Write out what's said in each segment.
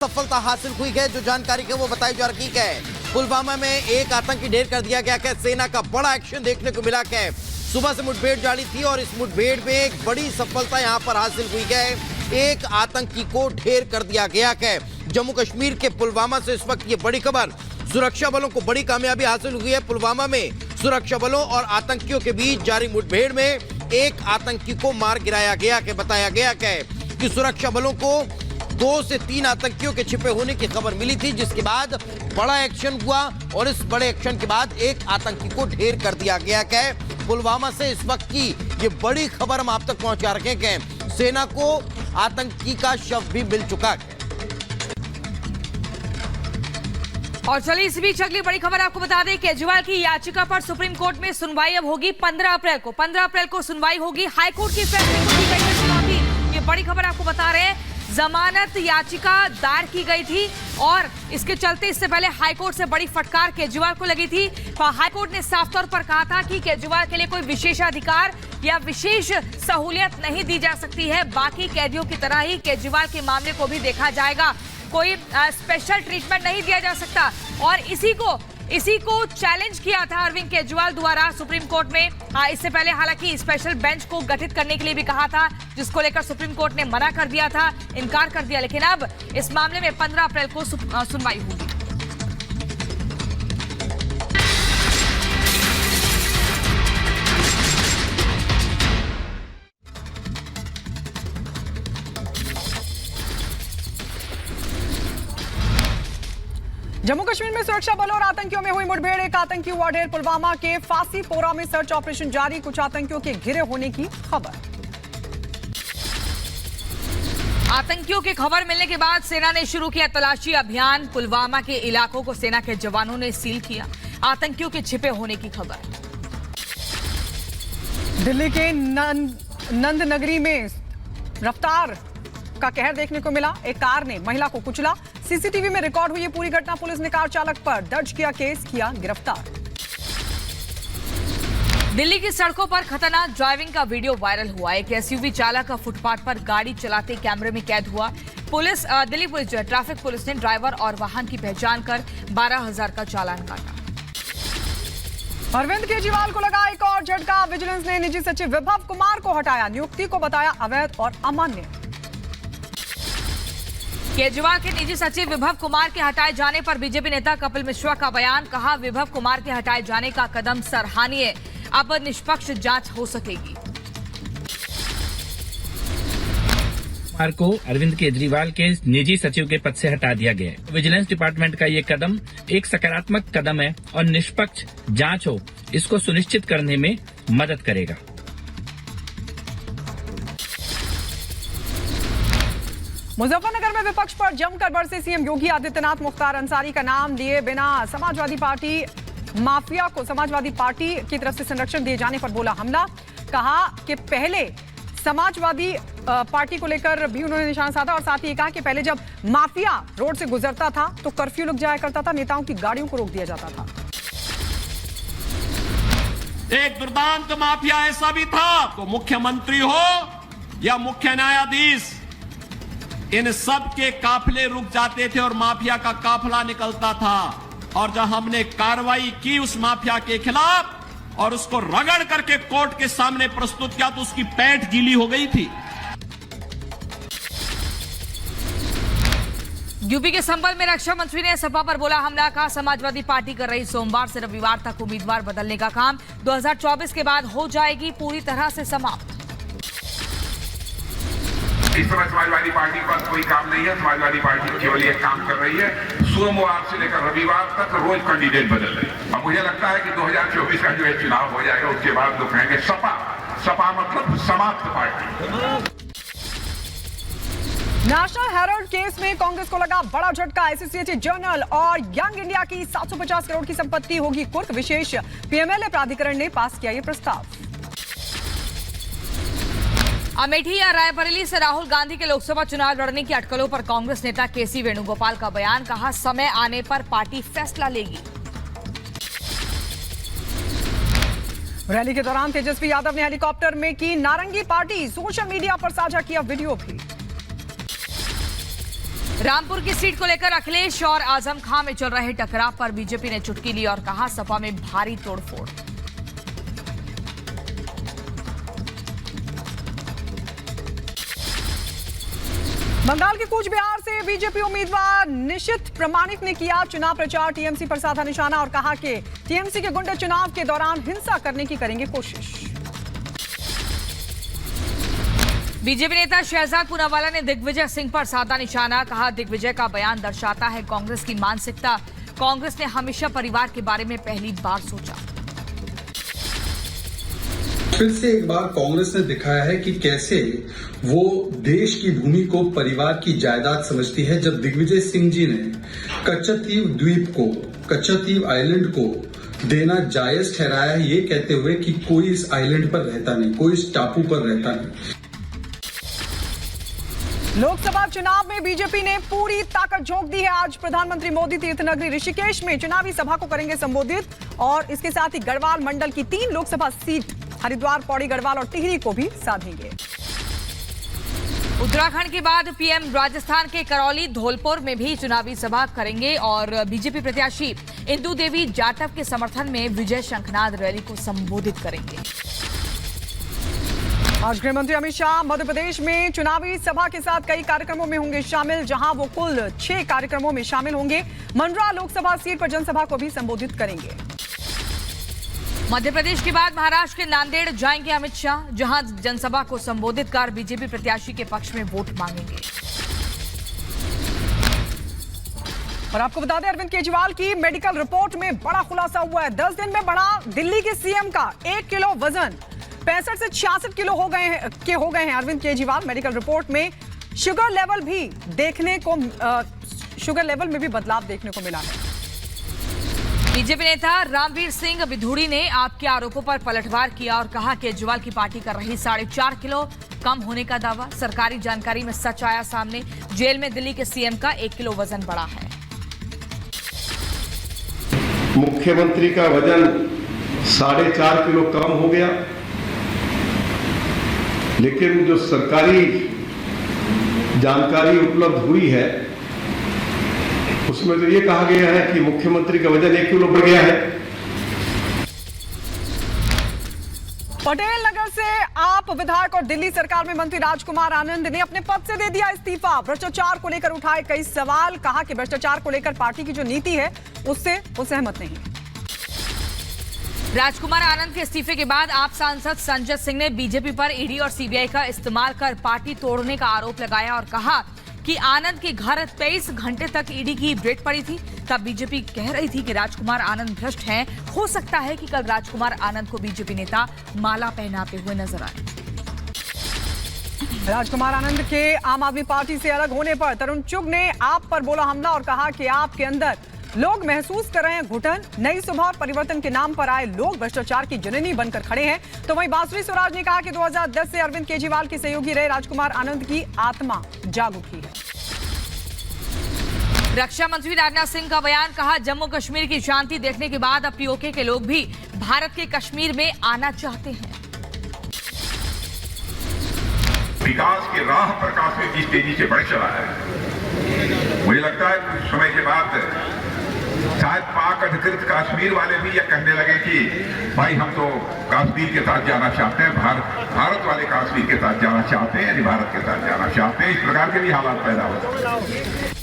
सफलता हासिल हुई है। जो जानकारी है वो बताई जा रही है। पुलवामा में एक आतंकी ढेर कर दिया गया है। सेना का बड़ा एक्शन देखने को मिला है। सुबह से मुठभेड़ जारी थी और इस मुठभेड़ में एक बड़ी सफलता यहां पर हासिल हुई है। एक आतंकी को ढेर कर दिया गया है। जम्मू कश्मीर के पुलवामा से इस वक्त ये बड़ी खबर। सुरक्षा बलों को बड़ी कामयाबी हासिल हुई है। पुलवामा में सुरक्षा बलों और आतंकियों के बीच जारी मुठभेड़ में एक आतंकी को मार गिराया गया है। बताया गया है कि सुरक्षा बलों को 2 से 3 आतंकियों के छिपे होने की खबर मिली थी, जिसके बाद बड़ा एक्शन हुआ और इस बड़े एक्शन के बाद एक आतंकी को ढेर कर दिया गया है। पुलवामा से इस वक्त की ये बड़ी खबर हम आप तक पहुंचा रखे हैं। सेना को आतंकी का शव भी मिल चुका है। और चलिए इस बीच अगली बड़ी खबर आपको बता दें, केजरीवाल की याचिका पर सुप्रीम कोर्ट में सुनवाई अब होगी 15 अप्रैल को। 15 अप्रैल को सुनवाई होगी। हाईकोर्ट की फैसले को दी गई है चुनौती। ये बड़ी खबर आपको बता रहे हैं। जमानत याचिका दायर की गई थी और इसके चलते इससे पहले हाईकोर्ट से बड़ी फटकार केजरीवाल को लगी थी। हाईकोर्ट ने साफ तौर पर कहा था कि केजरीवाल के लिए कोई विशेषाधिकार या विशेष सहूलियत नहीं दी जा सकती है। बाकी कैदियों की तरह ही केजरीवाल के मामले को भी देखा जाएगा। कोई स्पेशल ट्रीटमेंट नहीं दिया जा सकता। और इसी को चैलेंज किया था अरविंद केजरीवाल द्वारा सुप्रीम कोर्ट में। इससे पहले हालांकि स्पेशल बेंच को गठित करने के लिए भी कहा था, जिसको लेकर सुप्रीम कोर्ट ने मना कर दिया था, इनकार कर दिया। लेकिन अब इस मामले में 15 अप्रैल को सुनवाई होगी। जम्मू कश्मीर में सुरक्षा बलों और आतंकियों में हुई मुठभेड़। एक आतंकी हुआ ढेर। पुलवामा के फांसी पोरा में सर्च ऑपरेशन जारी। कुछ आतंकियों के घिरे होने की खबर। आतंकियों की खबर मिलने के बाद सेना ने शुरू किया तलाशी अभियान। पुलवामा के इलाकों को सेना के जवानों ने सील किया। आतंकियों के छिपे होने की खबर। दिल्ली के नंद नगरी में रफ्तार का कहर देखने को मिला। एक कार ने महिला को कुचला। सीसीटीवी में रिकॉर्ड हुई पूरी घटना। पुलिस ने कार चालक पर दर्ज किया केस, किया गिरफ्तार। दिल्ली की सड़कों पर खतरनाक ड्राइविंग का वीडियो वायरल हुआ। एक एसयूवी चालक फुटपाथ पर गाड़ी चलाते कैमरे में कैद हुआ। दिल्ली पुलिस ट्रैफिक पुलिस ने ड्राइवर और वाहन की पहचान कर 12,000 का चालान काटा। अरविंद केजरीवाल को लगा एक और झटका। विजिलेंस ने निजी सचिव विभव कुमार को हटाया। नियुक्ति को बताया अवैध और अमान्य। केजरीवाल के निजी सचिव विभव कुमार के हटाए जाने पर बीजेपी नेता कपिल मिश्रा का बयान। कहा, विभव कुमार के हटाए जाने का कदम सराहनीय। अब निष्पक्ष जांच हो सकेगी। कुमार को अरविंद केजरीवाल के निजी सचिव के पद से हटा दिया गया है। विजिलेंस डिपार्टमेंट का ये कदम एक सकारात्मक कदम है और निष्पक्ष जांच हो, इसको सुनिश्चित करने में मदद करेगा। मुजफ्फरनगर में विपक्ष पर जमकर बरसे सीएम योगी आदित्यनाथ। मुख्तार अंसारी का नाम लिए बिना समाजवादी पार्टी माफिया को समाजवादी पार्टी की तरफ से संरक्षण दिए जाने पर बोला हमला। कहा कि पहले समाजवादी पार्टी को लेकर भी उन्होंने निशाना साधा और साथ ही कहा कि पहले जब माफिया रोड से गुजरता था तो कर्फ्यू लग जाया करता था, नेताओं की गाड़ियों को रोक दिया जाता था। एक दुर्दांत माफिया ऐसा भी था, तो मुख्यमंत्री हो या मुख्य न्यायाधीश, इन सब के काफिले रुक जाते थे और माफिया का काफिला निकलता था। और जब हमने कार्रवाई की उस माफिया के खिलाफ और उसको रगड़ करके कोर्ट के सामने प्रस्तुत किया तो उसकी पैंट गीली हो गई थी। यूपी के संभल में रक्षा मंत्री ने सपा पर बोला हमला। कहा, समाजवादी पार्टी कर रही सोमवार से रविवार तक उम्मीदवार बदलने का काम 2024 के बाद हो जाएगी पूरी तरह से समाप्त। इस समय समाजवादी पार्टी पर कोई काम नहीं है। समाजवादी पार्टी केवल एक काम कर रही है, सोमवार से लेकर रविवार तक रोज कैंडिडेट बदल रही है। अब मुझे लगता है कि 2024 का जो है चुनाव हो जाएगा, उसके बाद लोग कहेंगे सपा मतलब समाप्त पार्टी। नेशनल हेराल्ड केस में कांग्रेस को लगा बड़ा झटका। एसोसिएटेड जर्नल और यंग इंडिया की 750 करोड़ की संपत्ति होगी कुर्क। विशेष पीएमएलए प्राधिकरण ने पास किया ये प्रस्ताव। अमेठी या रायबरेली से राहुल गांधी के लोकसभा चुनाव लड़ने की अटकलों पर कांग्रेस नेता केसी वेणुगोपाल का बयान। कहा, समय आने पर पार्टी फैसला लेगी। रैली के दौरान तेजस्वी यादव ने हेलीकॉप्टर में की नारंगी पार्टी। सोशल मीडिया पर साझा किया वीडियो भी। रामपुर की सीट को लेकर अखिलेश और आजम खां में चल रहे टकराव पर बीजेपी ने चुटकी ली और कहा सपा में भारी तोड़फोड़। बंगाल के कूच बिहार से बीजेपी उम्मीदवार निशित प्रामाणिक ने किया चुनाव प्रचार। टीएमसी पर साधा निशाना और कहा कि टीएमसी के गुंडे चुनाव के दौरान हिंसा करने की करेंगे कोशिश। बीजेपी नेता शहजाद पूनावाला ने दिग्विजय सिंह पर साधा निशाना। कहा दिग्विजय का बयान दर्शाता है कांग्रेस की मानसिकता। कांग्रेस ने हमेशा परिवार के बारे में पहली बार सोचा। फिर से एक बार कांग्रेस ने दिखाया है कि कैसे वो देश की भूमि को परिवार की जायदाद समझती है। जब दिग्विजय सिंह जी ने कच्चतीव द्वीप को, कच्चतीव आइलैंड को देना जायज ठहराया है, ये कहते हुए कि कोई इस आइलैंड पर रहता नहीं, कोई इस टापू पर रहता नहीं। लोकसभा चुनाव में बीजेपी ने पूरी ताकत झोंक दी है। आज प्रधानमंत्री मोदी तीर्थनगरी ऋषिकेश में चुनावी सभा को करेंगे संबोधित और इसके साथ ही गढ़वाल मंडल की 3 लोकसभा सीट हरिद्वार, पौड़ी, गढ़वाल और टिहरी को भी साधेंगे। उत्तराखंड के बाद पीएम राजस्थान के करौली, धौलपुर में भी चुनावी सभा करेंगे और बीजेपी प्रत्याशी इंदु देवी जाटव के समर्थन में विजय शंखनाद रैली को संबोधित करेंगे। आज गृह मंत्री अमित शाह मध्य प्रदेश में चुनावी सभा के साथ कई कार्यक्रमों में होंगे शामिल, जहां वो कुल 6 कार्यक्रमों में शामिल होंगे। मंडरा लोकसभा सीट पर जनसभा को भी संबोधित करेंगे। मध्य प्रदेश के बाद महाराष्ट्र के नांदेड़ जाएंगे अमित शाह, जहां जनसभा को संबोधित कर बीजेपी प्रत्याशी के पक्ष में वोट मांगेंगे। और आपको बता दें अरविंद केजरीवाल की मेडिकल रिपोर्ट में बड़ा खुलासा हुआ है। 10 दिन में बढ़ा दिल्ली के सीएम का 1 किलो वजन, 65 से 66 किलो हो गए हैं अरविंद केजरीवाल। मेडिकल रिपोर्ट में शुगर लेवल में भी बदलाव देखने को मिला है। बीजेपी नेता रामवीर सिंह बिधूड़ी ने आपके आरोपों पर पलटवार किया और कहा केजरीवाल की पार्टी कर रही 4.5 किलो कम होने का दावा। सरकारी जानकारी में सच आया सामने। जेल में दिल्ली के सीएम का 1 किलो वजन बढ़ा है। मुख्यमंत्री का वजन 4.5 किलो कम हो गया, लेकिन जो सरकारी जानकारी उपलब्ध हुई है उसमें तो ये कहा गया है कि मुख्यमंत्री का वजन 1 किलो बढ़ गया है। पटेल नगर से आप विधायक और दिल्ली सरकार में मंत्री राजकुमार आनंद ने अपने पद से दे दिया इस्तीफा। भ्रष्टाचार को लेकर उठाए कई सवाल। कहा कि भ्रष्टाचार को लेकर पार्टी की जो नीति है उससे वो सहमत नहीं। राजकुमार आनंद के इस्तीफे के बाद आप सांसद संजय सिंह ने बीजेपी पर ईडी और सीबीआई का इस्तेमाल कर पार्टी तोड़ने का आरोप लगाया और कहा कि आनंद के घर 23 घंटे तक ईडी की रेड पड़ी थी। तब बीजेपी कह रही थी कि राजकुमार आनंद भ्रष्ट हैं। हो सकता है कि कल राजकुमार आनंद को बीजेपी नेता माला पहनाते हुए नजर आए। राजकुमार आनंद के आम आदमी पार्टी से अलग होने पर तरुण चुग ने आप पर बोला हमला और कहा कि आपके अंदर लोग महसूस कर रहे हैं घुटन। नई सुबह और परिवर्तन के नाम पर आए लोग भ्रष्टाचार की जननी बनकर खड़े हैं। तो वहीं बांसुरी स्वराज ने कहा कि 2010 से अरविंद केजरीवाल के सहयोगी रहे राजकुमार आनंद की आत्मा जाग उठी है। रक्षा मंत्री राजनाथ सिंह का बयान। कहा जम्मू कश्मीर की शांति देखने के बाद अब पीओके के लोग भी भारत के कश्मीर में आना चाहते हैं। विकास की राह पर काश्मीर जिस तेजी से बढ़ चला है, मुझे लगता है कुछ समय के बाद शायद पाक अधिकृत कश्मीर वाले भी यह कहने लगे कि भाई हम तो कश्मीर के साथ जाना चाहते हैं, भारत वाले कश्मीर के साथ जाना चाहते हैं, यानी भारत के साथ जाना चाहते हैं। इस प्रकार के भी हालात पैदा होते।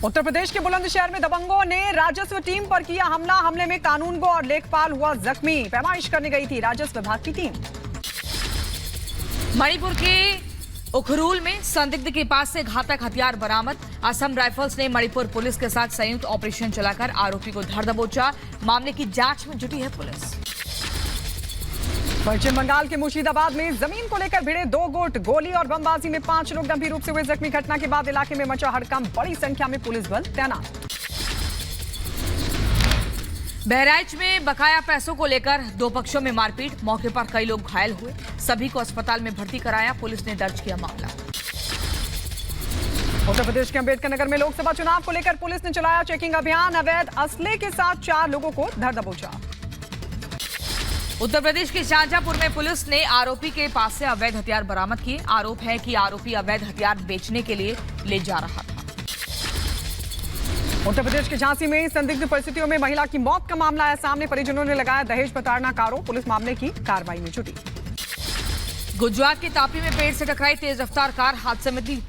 उत्तर प्रदेश के बुलंदशहर में दबंगों ने राजस्व टीम पर किया हमला। हमले में कानूनगो और लेखपाल हुआ जख्मी। पैमाइश करने गई थी राजस्व विभाग की टीम। मणिपुर के उखरूल में संदिग्ध के पास से घातक हथियार बरामद। असम राइफल्स ने मणिपुर पुलिस के साथ संयुक्त ऑपरेशन चलाकर आरोपी को धर दबोचा। मामले की जांच में जुटी है पुलिस। पश्चिम बंगाल के मुर्शिदाबाद में जमीन को लेकर भिड़े 2 गुट। गोली और बमबाजी में 5 लोग गंभीर रूप से हुए जख्मी। घटना के बाद इलाके में मचा हड़कंप। बड़ी संख्या में पुलिस बल तैनात। बहराइच में बकाया पैसों को लेकर 2 पक्षों में मारपीट। मौके पर कई लोग घायल हुए। सभी को अस्पताल में भर्ती कराया। पुलिस ने दर्ज किया मामला। उत्तर प्रदेश के अंबेडकर नगर में लोकसभा चुनाव को लेकर पुलिस ने चलाया चेकिंग अभियान। अवैध असले के साथ 4 लोगों को धर दबोचा। उत्तर प्रदेश के शाहजहांपुर में पुलिस ने आरोपी के पास से अवैध हथियार बरामद किए। आरोप है कि आरोपी अवैध हथियार बेचने के लिए ले जा रहा था। उत्तर प्रदेश के झांसी में संदिग्ध परिस्थितियों में महिला की मौत का मामला आया सामने। परिजनों ने लगाया दहेज प्रताड़ना का आरोप। पुलिस मामले की कार्रवाई में जुटी। गुजरात के तापी में पेड़ से टकराई तेज रफ्तार कार, हादसे में